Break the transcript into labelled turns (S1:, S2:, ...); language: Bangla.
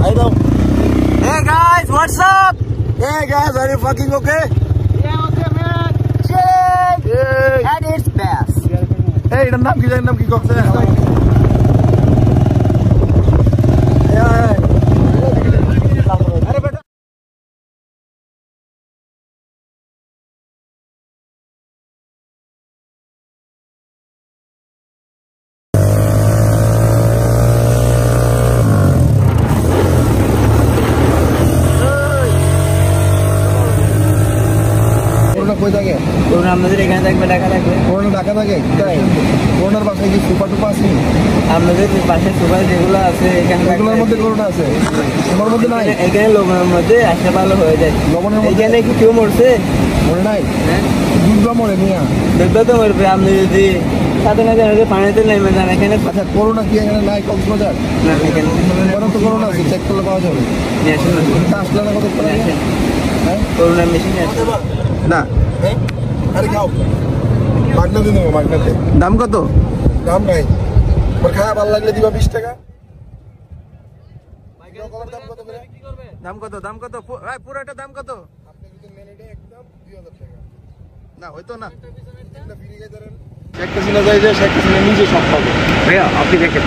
S1: Hey guys, what's up? Hey guys, are you fucking okay?
S2: Yeah, okay, man.
S1: Hey.
S2: At its best.
S1: Hey, এটার নাম কি কক্সে? আরে বেটা কই থাকে?
S2: করোনা আমাদের এখানে থাকবে, ঢাকা থাকবে।
S1: করোনা ঢাকা থাকে? তাই? করোনার বাসায় কি সুপার টুপা আছে?
S2: আমাদের পাশে সুপার যেগুলো আছে এখানে
S1: এগুলোর মধ্যে করোনা আছে? আমার মধ্যে নাই।
S2: এখানে লবণের মধ্যে আসা ভালো হয়ে যায়।
S1: লবণের মধ্যে
S2: এখানে কি কেউ মরছে?
S1: মরে নাই?
S2: হ্যাঁ,
S1: দুধ মরে নিয়া
S2: দেখবে তো মরবে। আপনি যদি সাথে না জানেন পানিতে নেমে যান এখানে।
S1: আচ্ছা, করোনা কি এখানে নাই কক্সবাজার?
S2: না, এখানে
S1: বরং তো করোনা আছে, চেক করলে পাওয়া যাবে।
S2: নিয়ে আসেন না,
S1: আসলে না কত করে? হ্যাঁ,
S2: করোনা মেশিন আছে
S1: না।
S3: আরে খাও, মাগনা দিয়ে দেবো, মাগনাতে।
S1: দাম কত?
S3: দাম নাই, আমার খাওয়া ভালো লাগলে দিবা 20 টাকা।
S1: দাম কত পুরোটা দাম কত?
S3: আপনি যদি নেন এটা একদম 2000 টাকা।
S1: না হয়তো না।
S3: একটা ফ্রি গাই ধরেন, শেখ হাসিনা যাই যে শেখ হাসিনা নিজে সব পাবে।
S2: ভাইয়া, আপনি দেখেন